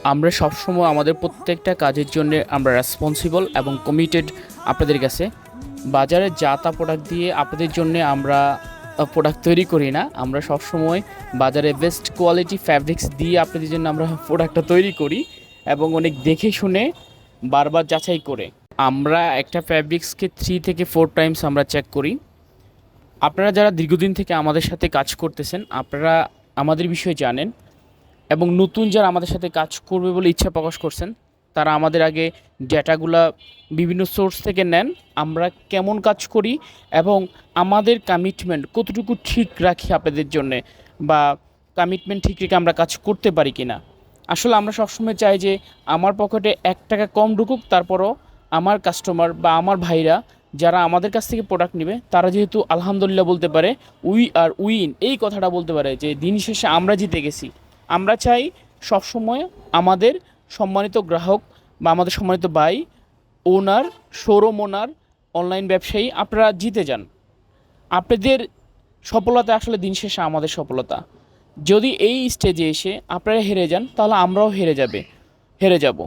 আমরা সবসময় আমাদের প্রত্যেকটা কাজের জন্য আমরা রেসপন্সিবল এবং কমিটেড আপনাদের কাছে। বাজারে যা তা প্রোডাক্ট দিয়ে আপনাদের জন্য আমরা প্রোডাক্ট তৈরি করি না। আমরা সবসময় বাজারে বেস্ট কোয়ালিটি ফ্যাব্রিক্স দিয়ে আপনাদের জন্য আমরা প্রোডাক্টটা তৈরি করি এবং অনেক দেখে শুনে বারবার যাচাই করে আমরা একটা ফ্যাব্রিক্সকে 3 থেকে 4 টাইমস আমরা চেক করি। আপনারা যারা দীর্ঘদিন থেকে আমাদের সাথে কাজ করতেছেন, আপনারা আমাদের বিষয়ে জানেন এবং নতুন যারা আমাদের সাথে কাজ করবে বলে ইচ্ছা প্রকাশ করছেন, তারা আমাদের আগে ডেটাগুলা বিভিন্ন সোর্স থেকে নেন। আমরা কেমন কাজ করি এবং আমাদের কমিটমেন্ট কতটুকু ঠিক রাখি আপনাদের জন্যে, বা কমিটমেন্ট ঠিক রেখে আমরা কাজ করতে পারি কি না। আসলে আমরা সবসময় চাই যে আমার পকেটে 1 টাকা কম ঢুকুক, তারপরও আমার কাস্টমার বা আমার ভাইরা যারা আমাদের কাছ থেকে প্রোডাক্ট নেবে তারা যেহেতু আলহামদুলিল্লাহ বলতে পারে, উই আর উইন, এই কথাটা বলতে পারে যে দিন শেষে আমরা জিতে গেছি। আমরা চাই সবসময় আমাদের সম্মানিত গ্রাহক বা আমাদের সম্মানিত ভাই, ওনার, শোরুম ওনার, অনলাইন ব্যবসায়ী, আপনারা জিতে যান। আপনাদের সফলতা আসলে দিন শেষে আমাদের সফলতা। যদি এই স্টেজে এসে আপনারা হেরে যান তাহলে আমরাও হেরে যাব।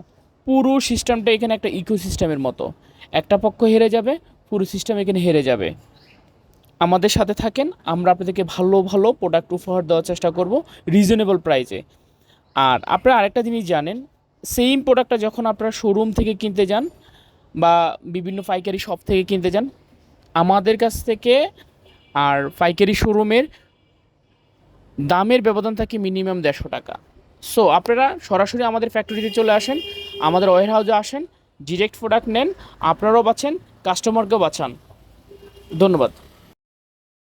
পুরো সিস্টেমটা এখানে একটা ইকোসিস্টেমের মতো। একটা পক্ষ হেরে যাবে, পুরো সিস্টেম এখানে হেরে যাবে। আমাদের সাথে থাকেন, আমরা আপনাদেরকে ভালো ভালো প্রোডাক্ট উপহার দেওয়ার চেষ্টা করব রিজনেবল প্রাইসে। আর আপনারা আরেকটা জিনিস জানেন, সেম প্রোডাক্টটা যখন আপনারা শোরুম থেকে কিনতে যান বা বিভিন্ন পাইকারি শপ থেকে কিনতে যান, আমাদের কাছ থেকে আর পাইকারি শোরুমের দামের ব্যবধান থাকে মিনিমাম 150 টাকা। সো আপনারা সরাসরি আমাদের ফ্যাক্টরিতে চলে আসেন, আমাদের ওয়্যার হাউসে আসেন, ডিরেক্ট প্রোডাক্ট নেন, আপনারাও বাঁচেন, কাস্টমারকেও বাঁচান। ধন্যবাদ।